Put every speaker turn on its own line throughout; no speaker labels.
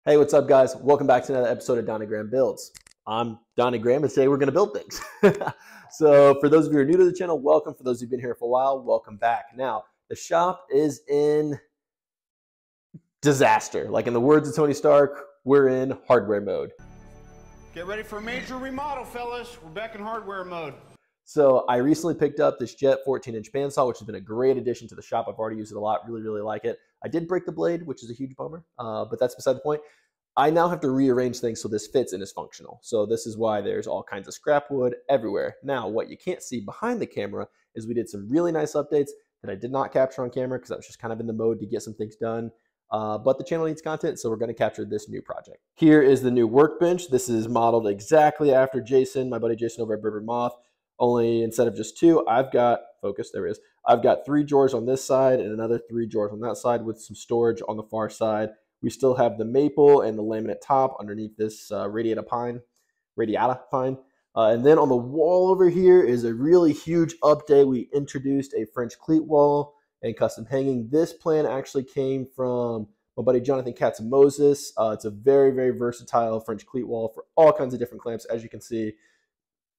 Hey, what's up, guys? Welcome back to another episode of Donnie Graham Builds. I'm Donnie Graham, and today we're going to build things. So for those of you who are new to the channel, welcome. For those who've been here for a while, welcome back. Now, the shop is in disaster. Like in the words of Tony Stark, we're in hardware mode.
Get ready for a major remodel, fellas. We're back in hardware mode.
So I recently picked up this Jet 14-inch bandsaw, which has been a great addition to the shop. I've already used it a lot, really like it. I did break the blade, which is a huge bummer, but that's beside the point. I now have to rearrange things so this fits and is functional. So this is why there's all kinds of scrap wood everywhere. Now, what you can't see behind the camera is we did some really nice updates that I did not capture on camera because I was just kind of in the mode to get some things done. But the channel needs content, so we're going to capture this new project. Here is the new workbench. This is modeled exactly after Jason, my buddy Jason over at Berber Moth. Only instead of just two, I've got, focus, there it is. I've got 3 drawers on this side and another 3 drawers on that side with some storage on the far side. We still have the maple and the laminate top underneath this radiata pine. And then on the wall over here is a really huge update. We introduced a French cleat wall and custom hanging. This plan actually came from my buddy Jonathan Katz-Moses. It's a very versatile French cleat wall for all kinds of different clamps, as you can see.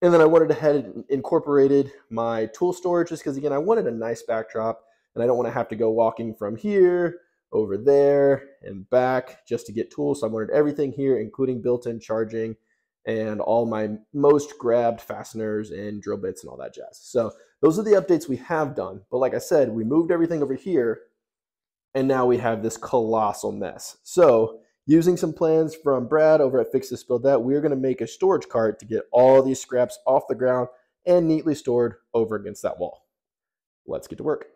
And then I wanted to head and incorporated my tool storage just because, again, I wanted a nice backdrop and I don't want to have to go walking from here over there and back just to get tools. So I wanted everything here, including built-in charging and all my most grabbed fasteners and drill bits and all that jazz. So those are the updates we have done. But like I said, we moved everything over here and now we have this colossal mess. So using some plans from Brad over at Fix This Build That, we're going to make a storage cart to get all these scraps off the ground and neatly stored over against that wall. Let's get to work.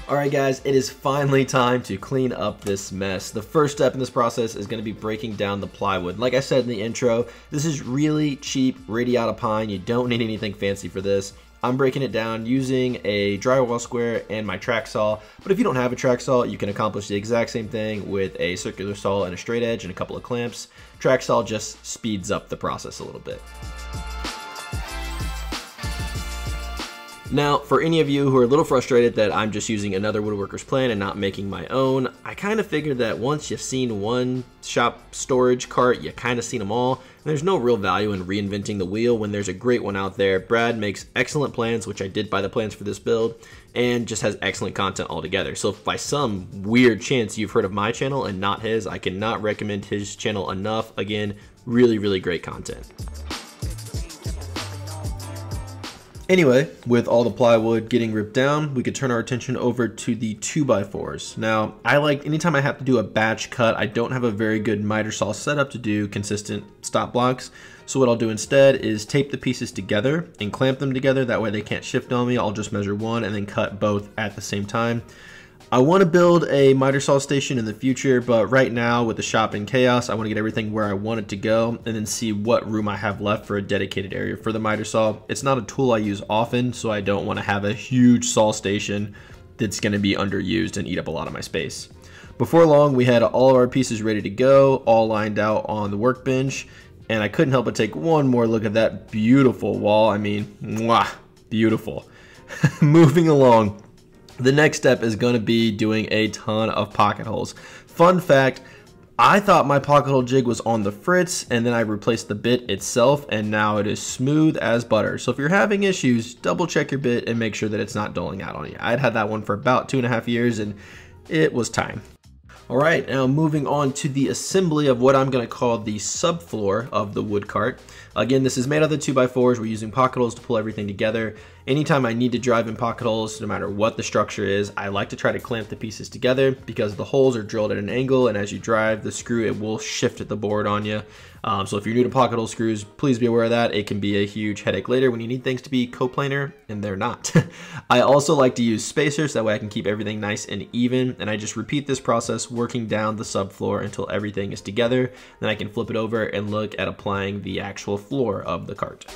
Alright guys, it is finally time to clean up this mess. The first step in this process is going to be breaking down the plywood. Like I said in the intro, this is really cheap radiata pine. You don't need anything fancy for this. I'm breaking it down using a drywall square and my track saw, but if you don't have a track saw, you can accomplish the exact same thing with a circular saw and a straight edge and a couple of clamps. Track saw just speeds up the process a little bit. Now, for any of you who are a little frustrated that I'm just using another woodworker's plan and not making my own, I kind of figured that once you've seen one shop storage cart, you kind of seen them all. And there's no real value in reinventing the wheel when there's a great one out there. Brad makes excellent plans, which I did buy the plans for this build, and just has excellent content altogether. So if by some weird chance you've heard of my channel and not his, I cannot recommend his channel enough. Again, really great content. Anyway, with all the plywood getting ripped down, we could turn our attention over to the 2x4s. Now, anytime I have to do a batch cut, I don't have a very good miter saw setup to do consistent stop blocks. So what I'll do instead is tape the pieces together and clamp them together. That way they can't shift on me. I'll just measure one and then cut both at the same time. I want to build a miter saw station in the future, but right now with the shop in chaos, I want to get everything where I want it to go and then see what room I have left for a dedicated area for the miter saw. It's not a tool I use often, so I don't want to have a huge saw station that's going to be underused and eat up a lot of my space. Before long, we had all of our pieces ready to go, all lined out on the workbench, and I couldn't help but take one more look at that beautiful wall. I mean, mwah, beautiful. Moving along. The next step is going to be doing a ton of pocket holes. Fun fact, I thought my pocket hole jig was on the fritz and then I replaced the bit itself and now it is smooth as butter. So if you're having issues, double check your bit and make sure that it's not doling out on you. I'd had that one for about 2.5 years and it was time. Alright, now moving on to the assembly of what I'm going to call the subfloor of the wood cart. Again, this is made out of the 2x4s. We're using pocket holes to pull everything together. Anytime I need to drive in pocket holes, no matter what the structure is, I like to try to clamp the pieces together because the holes are drilled at an angle, and as you drive the screw, it will shift the board on you. So if you're new to pocket hole screws, please be aware of that. It can be a huge headache later when you need things to be coplanar, and they're not. I also like to use spacers, that way I can keep everything nice and even, and I just repeat this process working down the subfloor until everything is together. Then I can flip it over and look at applying the actual floor of the cart.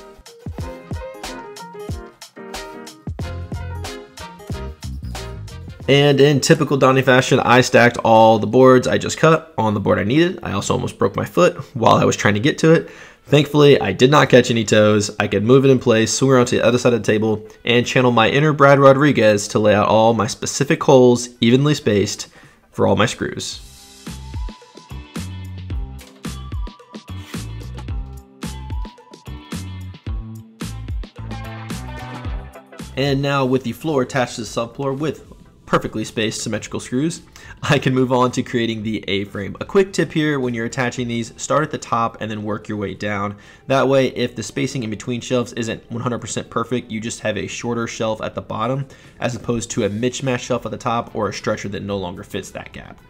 And in typical Donnie fashion, I stacked all the boards I just cut on the board I needed. I also almost broke my foot while I was trying to get to it. Thankfully, I did not catch any toes. I could move it in place, swing around to the other side of the table, and channel my inner Brad Rodriguez to lay out all my specific holes, evenly spaced, for all my screws. And now with the floor attached to the subfloor with perfectly spaced symmetrical screws, I can move on to creating the A-frame. A quick tip here: when you're attaching these, start at the top and then work your way down. That way, if the spacing in between shelves isn't 100% perfect, you just have a shorter shelf at the bottom as opposed to a mismatched shelf at the top or a stretcher that no longer fits that gap.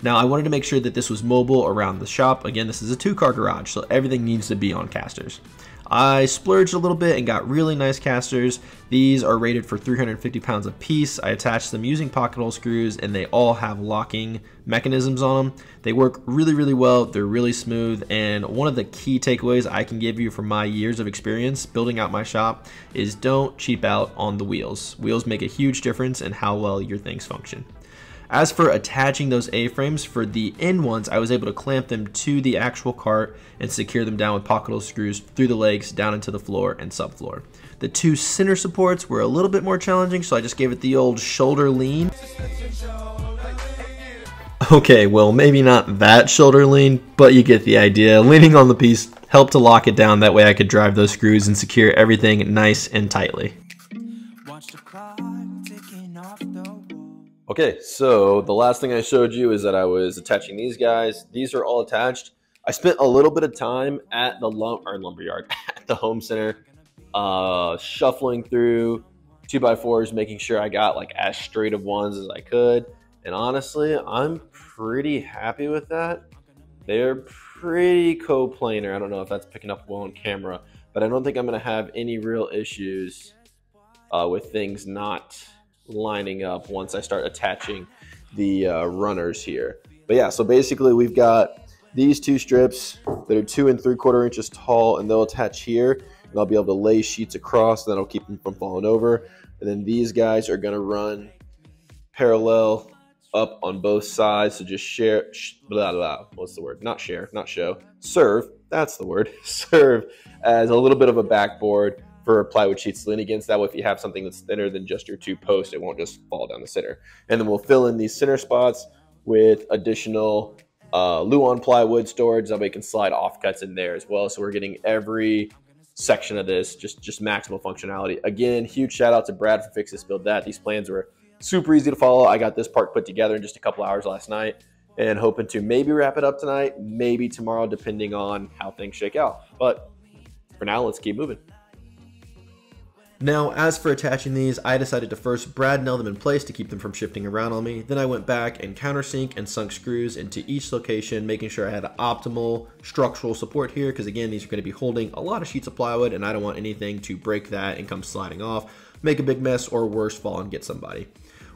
Now, I wanted to make sure that this was mobile around the shop. Again, this is a 2-car garage, so everything needs to be on casters. I splurged a little bit and got really nice casters. These are rated for 350 pounds a piece. I attached them using pocket hole screws, and they all have locking mechanisms on them. They work really, really well. They're really smooth, and one of the key takeaways I can give you from my years of experience building out my shop is don't cheap out on the wheels. Wheels make a huge difference in how well your things function. As for attaching those A-frames, for the end ones, I was able to clamp them to the actual cart and secure them down with pocket hole screws through the legs down into the floor and subfloor. The 2 center supports were a little bit more challenging, so I just gave it the old shoulder lean. Okay, well, maybe not that shoulder lean, but you get the idea. Leaning on the piece helped to lock it down, that way I could drive those screws and secure everything nice and tightly. Okay, so the last thing I showed you is that I was attaching these guys. These are all attached. I spent a little bit of time at the lumberyard, at the home center, shuffling through 2x4s, making sure I got like as straight of ones as I could. And honestly, I'm pretty happy with that. They're pretty coplanar. I don't know if that's picking up well on camera, but I don't think I'm gonna have any real issues with things not lining up once I start attaching the runners here. But yeah, so basically we've got these 2 strips that are 2 3/4 inches tall, and they'll attach here, and I'll be able to lay sheets across, and that'll keep them from falling over. And then these guys are going to run parallel up on both sides, so just serve, that's the word, serve as a little bit of a backboard for plywood sheets to lean against. That way, if you have something that's thinner than just your 2 posts, it won't just fall down the center. And then we'll fill in these center spots with additional Luan plywood storage. That way you can slide offcuts in there as well. So we're getting every section of this just maximal functionality. Again, huge shout out to Brad for Fix This Build That. These plans were super easy to follow. I got this part put together in just a couple hours last night, and hoping to maybe wrap it up tonight, maybe tomorrow, depending on how things shake out. But for now, let's keep moving. Now, as for attaching these, I decided to first brad nail them in place to keep them from shifting around on me. Then I went back and countersink and sunk screws into each location, making sure I had optimal structural support here, because again, these are going to be holding a lot of sheets of plywood, and I don't want anything to break that and come sliding off, make a big mess, or worse, fall and get somebody.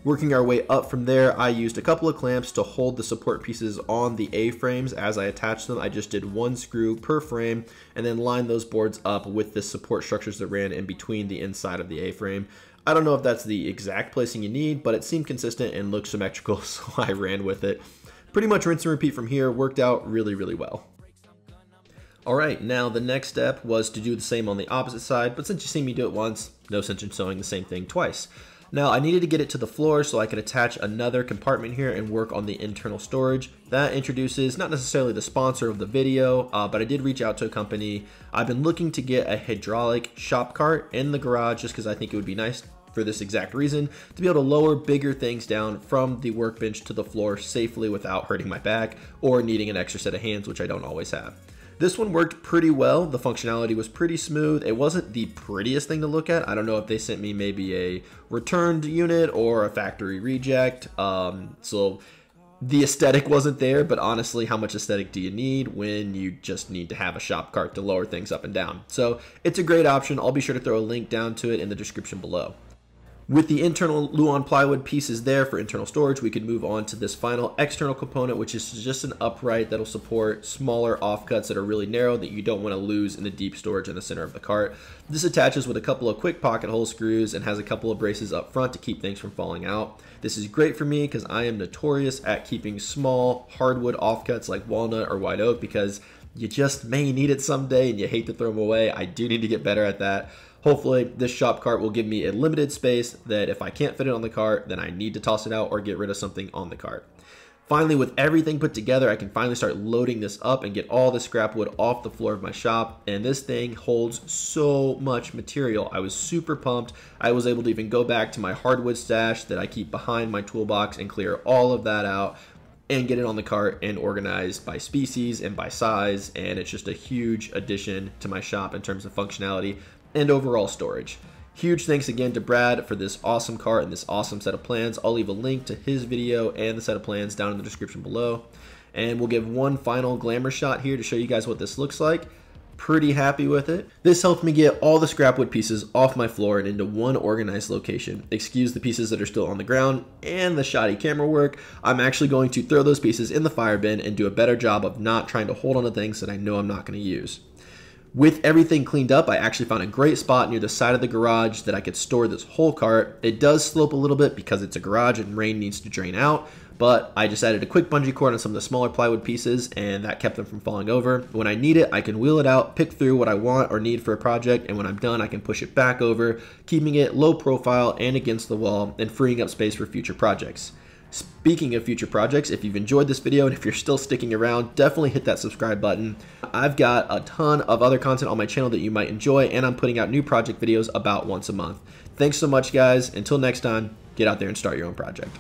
Working our way up from there, I used a couple of clamps to hold the support pieces on the A-frames. As I attached them, I just did 1 screw per frame and then lined those boards up with the support structures that ran in between the inside of the A-frame. I don't know if that's the exact placing you need, but it seemed consistent and looked symmetrical, so I ran with it. Pretty much rinse and repeat from here. Worked out really, really well. Alright, now the next step was to do the same on the opposite side, but since you see me do it once, no sense in sewing the same thing twice. Now, I needed to get it to the floor so I could attach another compartment here and work on the internal storage. That introduces not necessarily the sponsor of the video, but I did reach out to a company. I've been looking to get a hydraulic shop cart in the garage just because I think it would be nice for this exact reason, to be able to lower bigger things down from the workbench to the floor safely without hurting my back or needing an extra set of hands, which I don't always have. This one worked pretty well. The functionality was pretty smooth. It wasn't the prettiest thing to look at. I don't know if they sent me maybe a returned unit or a factory reject. So the aesthetic wasn't there, but honestly, how much aesthetic do you need when you just need to have a shop cart to lower things up and down? So it's a great option. I'll be sure to throw a link down to it in the description below. With the internal Luan plywood pieces there for internal storage, we can move on to this final external component, which is just an upright that'll support smaller offcuts that are really narrow that you don't want to lose in the deep storage in the center of the cart. This attaches with a couple of quick pocket hole screws and has a couple of braces up front to keep things from falling out. This is great for me because I am notorious at keeping small hardwood offcuts like walnut or white oak because you just may need it someday and you hate to throw them away. I do need to get better at that. Hopefully this shop cart will give me a limited space that if I can't fit it on the cart, then I need to toss it out or get rid of something on the cart. Finally, with everything put together, I can finally start loading this up and get all the scrap wood off the floor of my shop. And this thing holds so much material. I was super pumped. I was able to even go back to my hardwood stash that I keep behind my toolbox and clear all of that out and get it on the cart and organized by species and by size. And it's just a huge addition to my shop in terms of functionality and overall storage. Huge thanks again to Brad for this awesome cart and this awesome set of plans. I'll leave a link to his video and the set of plans down in the description below. And we'll give one final glamour shot here to show you guys what this looks like. Pretty happy with it. This helped me get all the scrap wood pieces off my floor and into one organized location. Excuse the pieces that are still on the ground and the shoddy camera work. I'm actually going to throw those pieces in the fire bin and do a better job of not trying to hold on to things that I know I'm not going to use. With everything cleaned up, I actually found a great spot near the side of the garage that I could store this whole cart. It does slope a little bit because it's a garage and rain needs to drain out, but I just added a quick bungee cord on some of the smaller plywood pieces and that kept them from falling over. When I need it, I can wheel it out, pick through what I want or need for a project, and when I'm done, I can push it back over, keeping it low profile and against the wall and freeing up space for future projects. Speaking of future projects, if you've enjoyed this video and if you're still sticking around, definitely hit that subscribe button. I've got a ton of other content on my channel that you might enjoy, and I'm putting out new project videos about once a month. Thanks so much, guys. Until next time, get out there and start your own project.